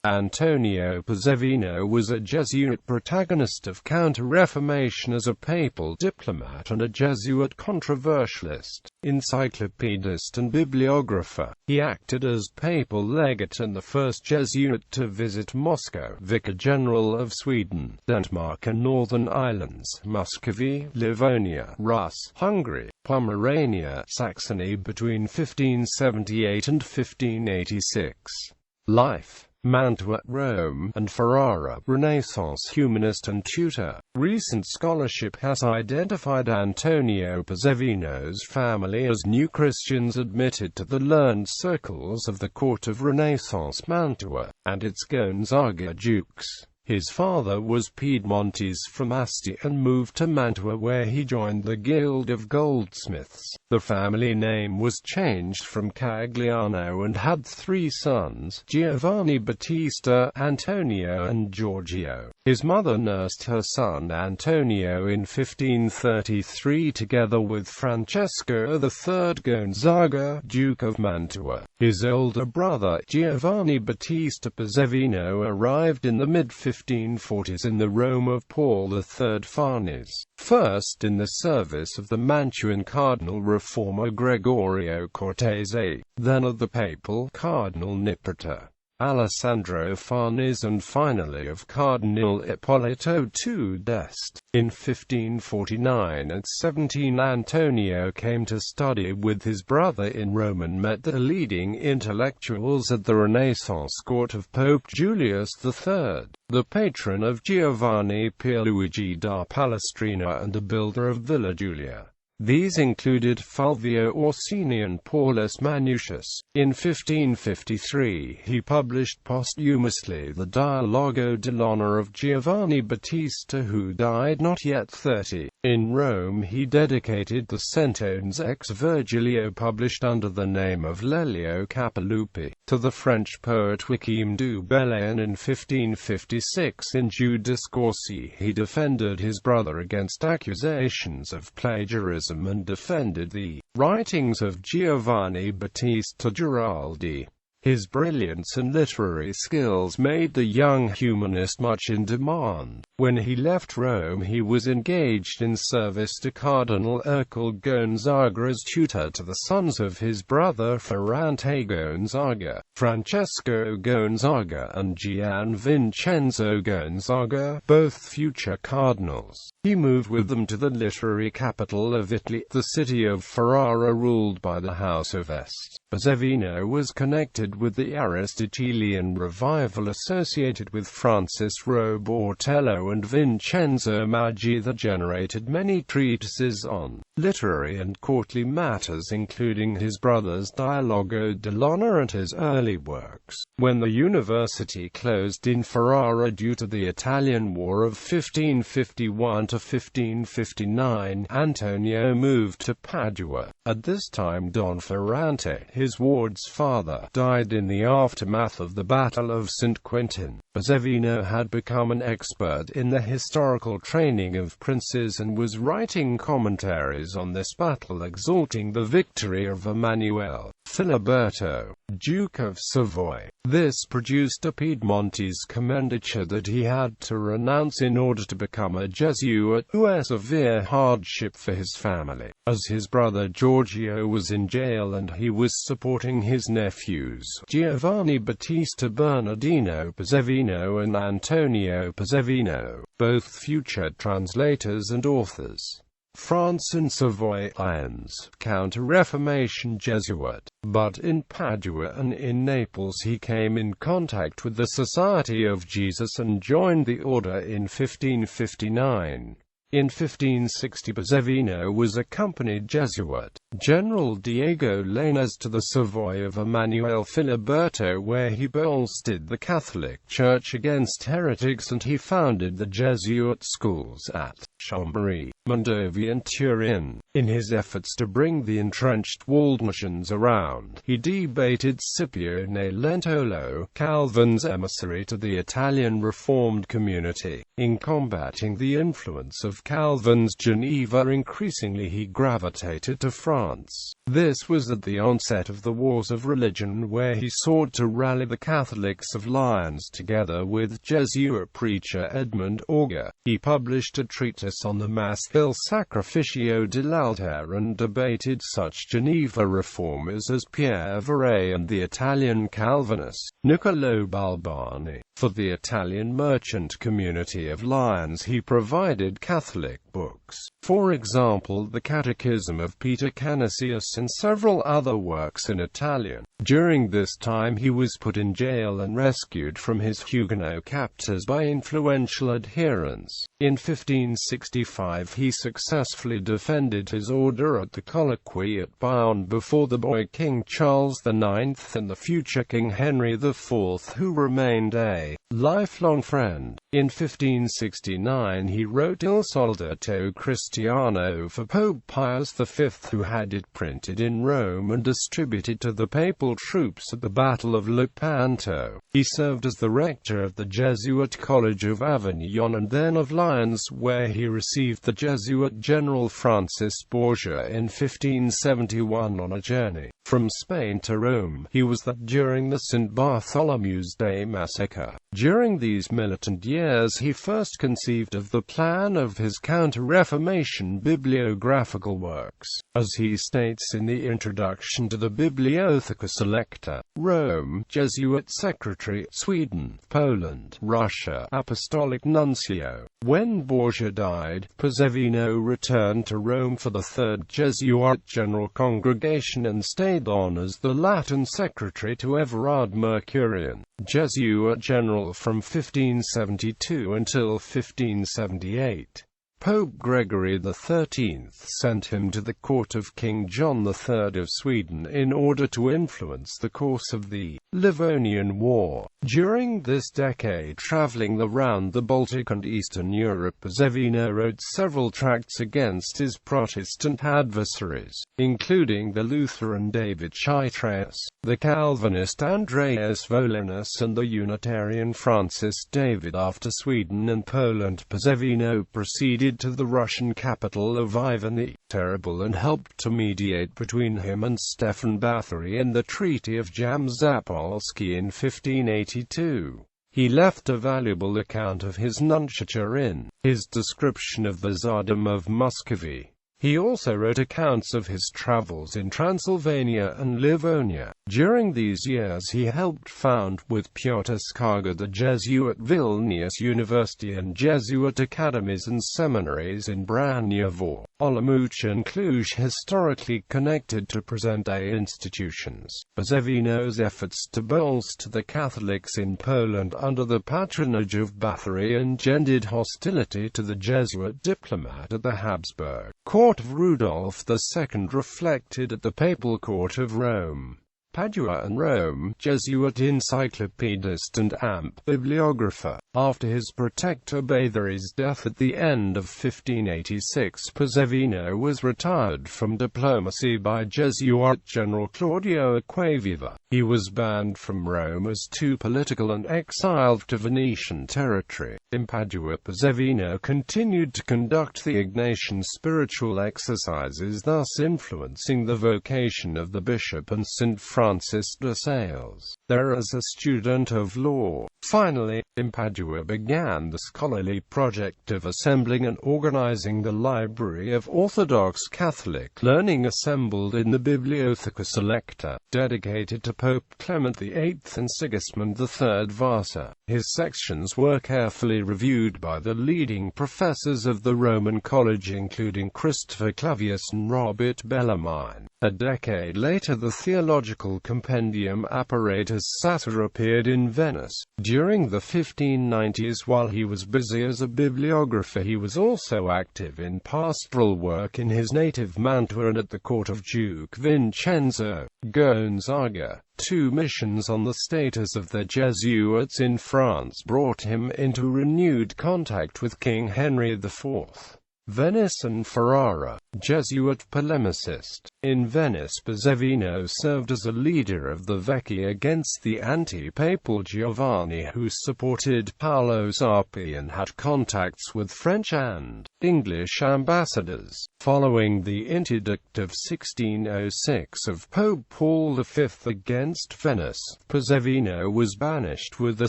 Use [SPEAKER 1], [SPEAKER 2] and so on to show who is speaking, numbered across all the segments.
[SPEAKER 1] Antonio Possevino was a Jesuit protagonist of Counter Reformation as a papal diplomat and a Jesuit controversialist, encyclopedist and bibliographer. He acted as papal legate and the first Jesuit to visit Moscow, vicar general of Sweden, Denmark and Northern Islands, Muscovy, Livonia, Rus, Hungary, Pomerania, Saxony between 1578 and 1586. Life: Mantua, Rome, and Ferrara, Renaissance humanist and tutor. Recent scholarship has identified Antonio Possevino's family as new Christians admitted to the learned circles of the court of Renaissance Mantua, and its Gonzaga dukes. His father was Piedmontese from Asti and moved to Mantua where he joined the Guild of Goldsmiths. The family name was changed from Cagliano and had three sons, Giovanni Battista, Antonio and Giorgio. His mother nursed her son Antonio in 1533 together with Francesco III Gonzaga, Duke of Mantua. His older brother, Giovanni Battista Possevino, arrived in the mid-1540s in the Rome of Paul III Farnese, first in the service of the Mantuan cardinal reformer Gregorio Cortese, then of the papal Cardinal Nipote Alessandro Farnese and finally of Cardinal Ippolito II d'Este. In 1549 and 17 Antonio came to study with his brother in Rome and met the leading intellectuals at the Renaissance court of Pope Julius III, the patron of Giovanni Pierluigi da Palestrina and a builder of Villa Giulia. These included Fulvio Orsini and Paulus Manutius. In 1553 he published posthumously the Dialogo dell'Onore of Giovanni Battista, who died not yet 30. In Rome he dedicated the Centones ex Virgilio, published under the name of Lelio Capilupi, to the French poet Joachim du Bellay, and in 1556 in Judiscorsi he defended his brother against accusations of plagiarism and defended the writings of Giovanni Battista Giraldi. His brilliance and literary skills made the young humanist much in demand. When he left Rome he was engaged in service to Cardinal Ercole Gonzaga as tutor to the sons of his brother Ferrante Gonzaga, Francesco Gonzaga and Gian Vincenzo Gonzaga, both future cardinals. He moved with them to the literary capital of Italy, the city of Ferrara, ruled by the House of Este. Possevino was connected with the Aristotelian revival associated with Francis Robortello and Vincenzo Maggi that generated many treatises on literary and courtly matters, including his brother's Dialogo dell'Onore and his early works. When the university closed in Ferrara due to the Italian War of 1551 to 1559, Antonio moved to Padua. At this time Don Ferrante, his ward's father, died in the aftermath of the Battle of St. Quentin. Possevino had become an expert in the historical training of princes and was writing commentaries on this battle exalting the victory of Emanuele Filiberto, Duke of Savoy. This produced a Piedmontese commendature that he had to renounce in order to become a Jesuit, a severe hardship for his family, as his brother Giorgio was in jail and he was supporting his nephews, Giovanni Battista Bernardino Possevino and Antonio Possevino, both future translators and authors. France and Savoy Islands, Counter-Reformation Jesuit. But in Padua and in Naples he came in contact with the Society of Jesus and joined the order in 1559. In 1560 Possevino was accompanied Jesuit General Diego Lainez to the Savoy of Emanuele Filiberto, where he bolstered the Catholic Church against heretics, and he founded the Jesuit schools at Chambéry, Muscovy and Turin. In his efforts to bring the entrenched Waldnations around, he debated Scipione Lentolo, Calvin's emissary to the Italian Reformed community. In combating the influence of Calvin's Geneva, increasingly he gravitated to France. This was at the onset of the Wars of Religion, where he sought to rally the Catholics of Lyons together with Jesuit preacher Edmund Auger. He published a treatise on the Mass Il Sacrificio dell'Altare and debated such Geneva reformers as Pierre Viret and the Italian Calvinist Niccolò Balbani. For the Italian merchant community of Lyons he provided Catholic books, for example the Catechism of Peter Canisius and several other works in Italian. During this time he was put in jail and rescued from his Huguenot captors by influential adherents. In 1565 he successfully defended his order at the colloquy at Bayonne before the boy King Charles IX and the future King Henry IV, who remained a lifelong friend. In 1569 he wrote Il Soldato Cristiano for Pope Pius V, who had it printed in Rome and distributed to the papal troops at the Battle of Lepanto. He served as the rector of the Jesuit College of Avignon and then of Lyons, where he received the Jesuit General Francis Borgia in 1571 on a journey from Spain to Rome. He was there during the St. Bartholomew's Day massacre. During these militant years he first conceived of the plan of his Counter Reformation bibliographical works. As he states in the introduction to the Bibliotheca Selecta, Rome, Jesuit Secretary, Sweden, Poland, Russia, Apostolic Nuncio. When Borgia died, Possevino returned to Rome for the Third Jesuit General Congregation and stayed on as the Latin secretary to Everard Mercurian, Jesuit General from 1572 until 1578. Pope Gregory XIII sent him to the court of King John III of Sweden in order to influence the course of the Livonian War. During this decade, traveling around the Baltic and Eastern Europe, Possevino wrote several tracts against his Protestant adversaries, including the Lutheran David Chytraeus, the Calvinist Andreas Volanus and the Unitarian Francis David. After Sweden and Poland, Possevino proceeded to the Russian capital of Ivan the Terrible and helped to mediate between him and Stefan Batory in the Treaty of Jam-Zapolsky in 1582. He left a valuable account of his nunciature in his description of the Tsardom of Muscovy. He also wrote accounts of his travels in Transylvania and Livonia. During these years he helped found, with Piotr Skarga, the Jesuit Vilnius University and Jesuit academies and seminaries in Braniavo, Olomouc and Cluj, historically connected to present-day institutions. Possevino's efforts to bolster the Catholics in Poland under the patronage of Batory engendered hostility to the Jesuit diplomat at the Habsburg court of Rudolf II, reflected at the papal court of Rome, Padua and Rome. Jesuit encyclopedist and amp bibliographer. After his protector Bathory's death at the end of 1586, Possevino was retired from diplomacy by Jesuit General Claudio Acquaviva. He was banned from Rome as too political and exiled to Venetian territory. In Padua, Possevino continued to conduct the Ignatian spiritual exercises, thus influencing the vocation of the bishop and St. Francis de Sales, there as a student of law. Finally, in Padua began the scholarly project of assembling and organizing the Library of Orthodox Catholic Learning assembled in the Bibliotheca Selecta, dedicated to Pope Clement VIII and Sigismund III Vasa. His sections were carefully reviewed by the leading professors of the Roman College, including Christopher Clavius and Robert Bellarmine. A decade later, the theological compendium Apparatus Sacer appeared in Venice. During the 1590s, while he was busy as a bibliographer, he was also active in pastoral work in his native Mantua and at the court of Duke Vincenzo Gonzaga. Two missions on the status of the Jesuits in France brought him into renewed contact with King Henry IV. Venice and Ferrara, Jesuit polemicist. In Venice, Possevino served as a leader of the Vecchi against the anti-papal Giovanni, who supported Paolo Sarpi and had contacts with French and English ambassadors. Following the interdict of 1606 of Pope Paul V against Venice, Possevino was banished with the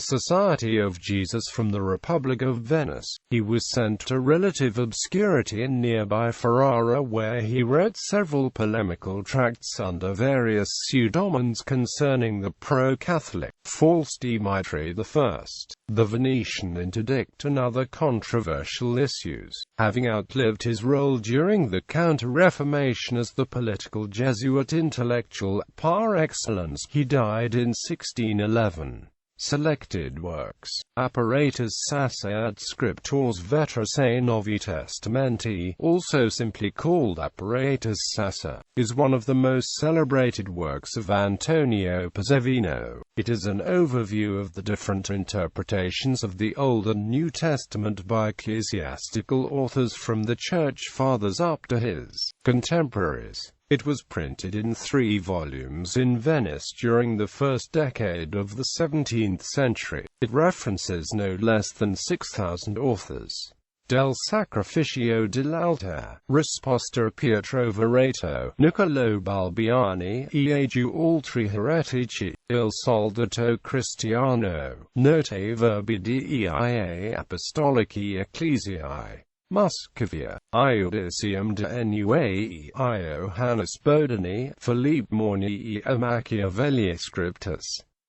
[SPEAKER 1] Society of Jesus from the Republic of Venice. He was sent to relative obscurity in nearby Ferrara, where he wrote several polemical tracts under various pseudonyms concerning the pro-Catholic, false Dimitri I, the Venetian interdict and other controversial issues. Having outlived his role during the Counter Reformation as the political Jesuit intellectual par excellence, he died in 1611. Selected works. Apparatus Sassa ad Scriptores Vetrae Novi Testamenti, also simply called Apparatus Sassa, is one of the most celebrated works of Antonio Possevino. It is an overview of the different interpretations of the Old and New Testament by ecclesiastical authors from the Church Fathers up to his contemporaries. It was printed in 3 volumes in Venice during the first decade of the 17th century. It references no less than 6,000 authors. Del Sacrificio dell'Altare, Risposta a Pietro Verato, Niccolò Balbiani, e agli altri heretici, Il Soldato Cristiano, Note Verbi Dei Apostolici Ecclesiae. Muscovy, Iudicium de Nuae Iohannes Bodini, Philippe Morni e Machiavelli Scriptus.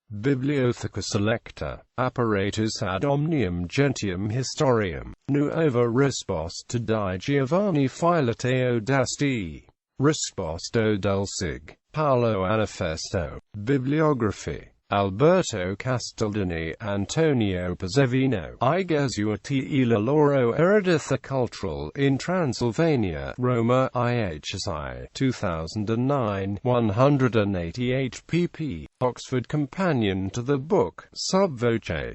[SPEAKER 1] Bibliotheca Selecta, Apparatus ad omnium gentium historiam, Nuova Risposta di Giovanni Filateo d'Asti. Risposto del Sig. Paolo Anafesto. Bibliography. Alberto Castaldini, Antonio Possevino, I Gesuiti e la loro eredità cultural in Transylvania, Roma, IHSI, 2009, 188 pp. Oxford Companion to the book, Subvoce.